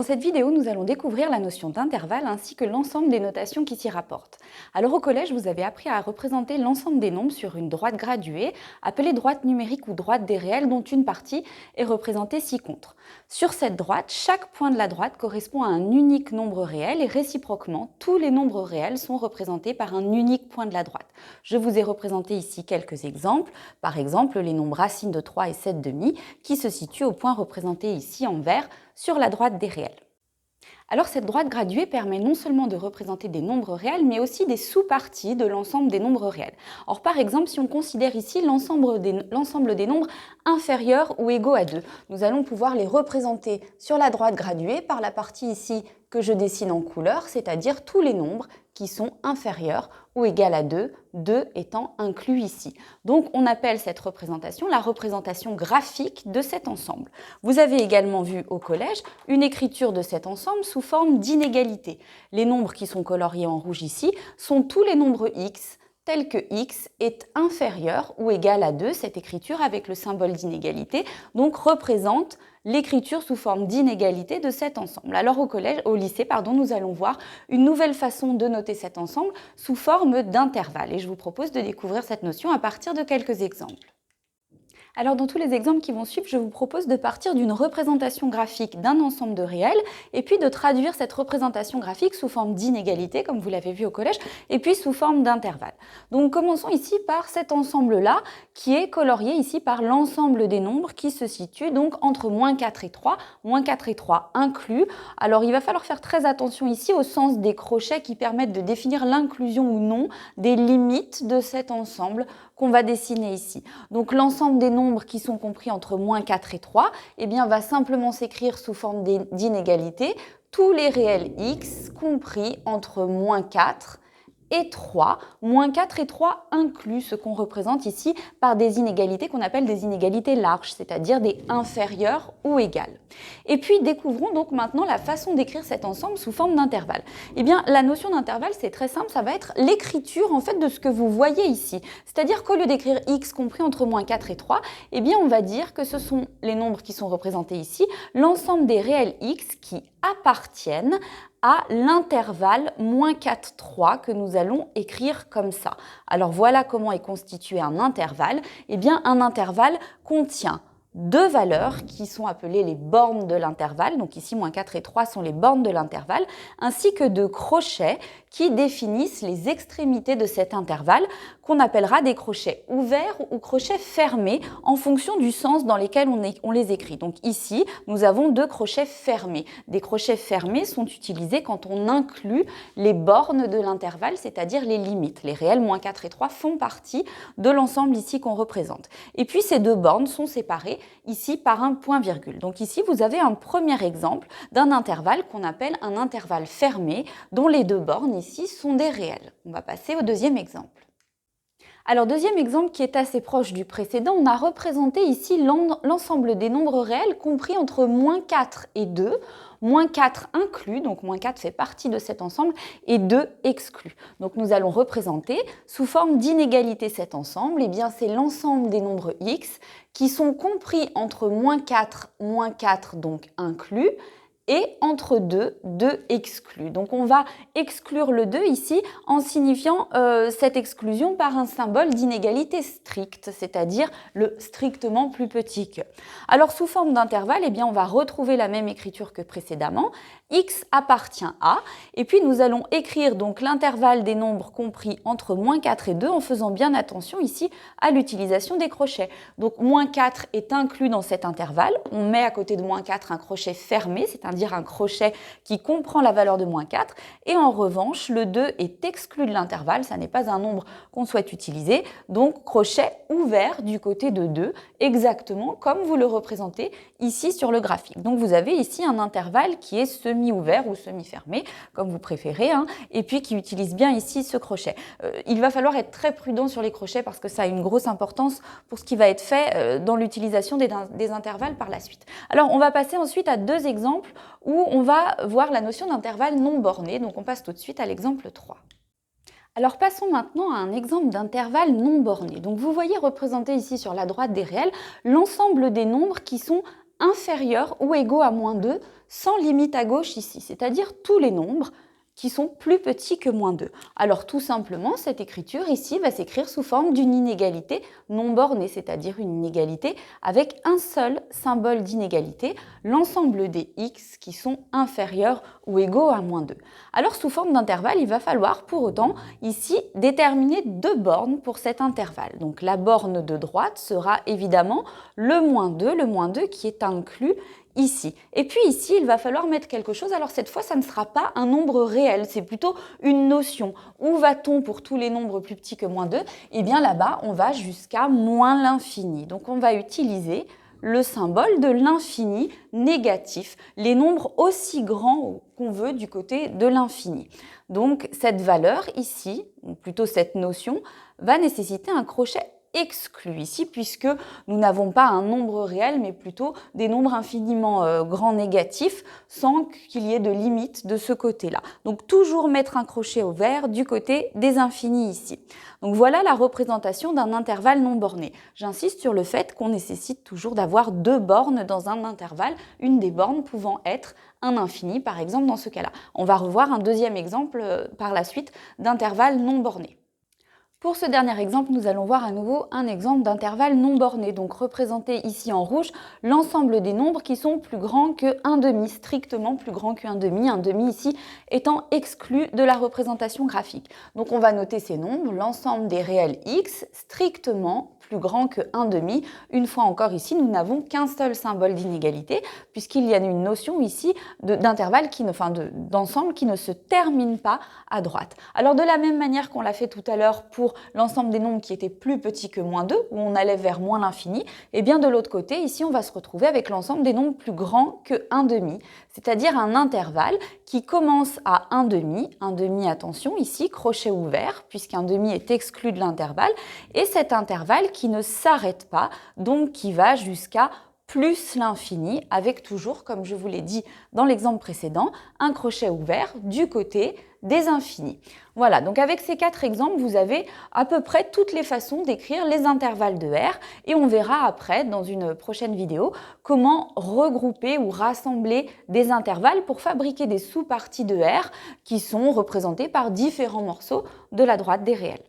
cette vidéo, nous allons découvrir la notion d'intervalle ainsi que l'ensemble des notations qui s'y rapportent. Alors au collège, vous avez appris à représenter l'ensemble des nombres sur une droite graduée, appelée droite numérique ou droite des réels, dont une partie est représentée ci-contre. Sur cette droite, chaque point de la droite correspond à un unique nombre réel et réciproquement, tous les nombres réels sont représentés par un unique point de la droite. Je vous ai représenté ici quelques exemples, par exemple les nombres racines de 3 et 7/2 qui se situent au point représenté ici en vert sur la droite des réels. Alors cette droite graduée permet non seulement de représenter des nombres réels, mais aussi des sous-parties de l'ensemble des nombres réels. Or par exemple, si on considère ici l'ensemble des nombres inférieurs ou égaux à 2, nous allons pouvoir les représenter sur la droite graduée par la partie ici que je dessine en couleur, c'est-à-dire tous les nombres qui sont inférieurs ou égaux à 2, 2 étant inclus ici. Donc on appelle cette représentation la représentation graphique de cet ensemble. Vous avez également vu au collège une écriture de cet ensemble sous forme d'inégalité. Les nombres qui sont coloriés en rouge ici sont tous les nombres x, tel que x est inférieur ou égal à 2, cette écriture avec le symbole d'inégalité, donc représente l'écriture sous forme d'inégalité de cet ensemble. Alors au lycée, nous allons voir une nouvelle façon de noter cet ensemble sous forme d'intervalle. Et je vous propose de découvrir cette notion à partir de quelques exemples. Alors dans tous les exemples qui vont suivre, je vous propose de partir d'une représentation graphique d'un ensemble de réels et puis de traduire cette représentation graphique sous forme d'inégalité, comme vous l'avez vu au collège, et puis sous forme d'intervalle. Donc commençons ici par cet ensemble-là qui est colorié ici par l'ensemble des nombres qui se situent donc entre -4 et 3, -4 et 3 inclus. Alors il va falloir faire très attention ici au sens des crochets qui permettent de définir l'inclusion ou non des limites de cet ensemble qu'on va dessiner ici. Donc l'ensemble des nombres qui sont compris entre -4 et 3 va simplement s'écrire sous forme d'inégalité tous les réels x compris entre -4 et 3, -4 et 3 inclus, ce qu'on représente ici par des inégalités qu'on appelle des inégalités larges, c'est-à-dire des inférieures ou égales. Et puis découvrons donc maintenant la façon d'écrire cet ensemble sous forme d'intervalle. La notion d'intervalle, c'est très simple, ça va être l'écriture en fait de ce que vous voyez ici. C'est-à-dire qu'au lieu d'écrire x compris entre -4 et 3, on va dire que ce sont les nombres qui sont représentés ici, l'ensemble des réels x qui appartiennent à l'intervalle -4, 3 que nous allons écrire comme ça. Alors voilà comment est constitué un intervalle. Un intervalle contient deux valeurs qui sont appelées les bornes de l'intervalle, donc ici -4 et 3 sont les bornes de l'intervalle, ainsi que deux crochets qui définissent les extrémités de cet intervalle, qu'on appellera des crochets ouverts ou crochets fermés en fonction du sens dans lequel on les écrit. Donc ici, nous avons deux crochets fermés. Des crochets fermés sont utilisés quand on inclut les bornes de l'intervalle, c'est-à-dire les limites. Les réels -4 et 3 font partie de l'ensemble ici qu'on représente. Et puis ces deux bornes sont séparées ici par un point-virgule. Donc ici, vous avez un premier exemple d'un intervalle qu'on appelle un intervalle fermé, dont les deux bornes ici sont des réels. On va passer au deuxième exemple. Alors deuxième exemple qui est assez proche du précédent, on a représenté ici l'ensemble des nombres réels compris entre -4 et 2, -4 inclus, donc -4 fait partie de cet ensemble, et 2 exclus. Donc nous allons représenter sous forme d'inégalité cet ensemble, c'est l'ensemble des nombres x qui sont compris entre -4 donc inclus, et entre 2, 2 exclus. Donc on va exclure le 2 ici en signifiant cette exclusion par un symbole d'inégalité stricte, c'est-à-dire le strictement plus petit que. Alors sous forme d'intervalle, on va retrouver la même écriture que précédemment. X appartient à, et puis nous allons écrire donc l'intervalle des nombres compris entre -4 et 2 en faisant bien attention ici à l'utilisation des crochets. Donc -4 est inclus dans cet intervalle, on met à côté de -4 un crochet fermé, c'est-à-dire un crochet qui comprend la valeur de -4, et en revanche le 2 est exclu de l'intervalle, ça n'est pas un nombre qu'on souhaite utiliser, donc crochet ouvert du côté de 2, exactement comme vous le représentez ici sur le graphique. Donc vous avez ici un intervalle qui est semi-ouvert ou semi-fermé, comme vous préférez, et puis qui utilise bien ici ce crochet. Il va falloir être très prudent sur les crochets parce que ça a une grosse importance pour ce qui va être fait dans l'utilisation des intervalles par la suite. Alors on va passer ensuite à deux exemples où on va voir la notion d'intervalle non borné, donc on passe tout de suite à l'exemple 3. Alors passons maintenant à un exemple d'intervalle non borné. Donc vous voyez représenté ici sur la droite des réels l'ensemble des nombres qui sont inférieurs ou égaux à -2 sans limite à gauche ici, c'est-à-dire tous les nombres qui sont plus petits que -2. Alors tout simplement, cette écriture ici va s'écrire sous forme d'une inégalité non bornée, c'est-à-dire une inégalité avec un seul symbole d'inégalité, l'ensemble des x qui sont inférieurs ou égaux à -2. Alors sous forme d'intervalle, il va falloir pour autant ici déterminer deux bornes pour cet intervalle. Donc la borne de droite sera évidemment le -2 qui est inclus ici. Et puis ici, il va falloir mettre quelque chose. Alors cette fois, ça ne sera pas un nombre réel, c'est plutôt une notion. Où va-t-on pour tous les nombres plus petits que -2 ? Eh bien là-bas, on va jusqu'à moins l'infini. Donc on va utiliser le symbole de l'infini négatif, les nombres aussi grands qu'on veut du côté de l'infini. Donc cette valeur ici, ou plutôt cette notion, va nécessiter un crochet exclu ici, puisque nous n'avons pas un nombre réel, mais plutôt des nombres infiniment grands négatifs, sans qu'il y ait de limite de ce côté-là. Donc toujours mettre un crochet ouvert du côté des infinis ici. Donc voilà la représentation d'un intervalle non borné. J'insiste sur le fait qu'on nécessite toujours d'avoir deux bornes dans un intervalle, une des bornes pouvant être un infini, par exemple dans ce cas-là. On va revoir un deuxième exemple par la suite d'intervalle non borné. Pour ce dernier exemple, nous allons voir à nouveau un exemple d'intervalle non borné, donc représenté ici en rouge l'ensemble des nombres qui sont plus grands que 1/2, strictement plus grand que 1/2 ici étant exclu de la représentation graphique. Donc on va noter ces nombres, l'ensemble des réels x strictement plus grand que 1/2. Une fois encore ici, nous n'avons qu'un seul symbole d'inégalité puisqu'il y a une notion ici d'intervalle, d'ensemble qui ne se termine pas à droite. Alors de la même manière qu'on l'a fait tout à l'heure pour l'ensemble des nombres qui étaient plus petits que -2, où on allait vers moins l'infini, et bien de l'autre côté, ici on va se retrouver avec l'ensemble des nombres plus grands que 1/2, c'est-à-dire un intervalle qui commence à 1/2, attention ici, crochet ouvert, puisqu'1/2 est exclu de l'intervalle, et cet intervalle qui ne s'arrête pas, donc qui va jusqu'à plus l'infini, avec toujours, comme je vous l'ai dit dans l'exemple précédent, un crochet ouvert du côté des infinis. Voilà, donc avec ces 4 exemples, vous avez à peu près toutes les façons d'écrire les intervalles de R, et on verra après, dans une prochaine vidéo, comment regrouper ou rassembler des intervalles pour fabriquer des sous-parties de R qui sont représentées par différents morceaux de la droite des réels.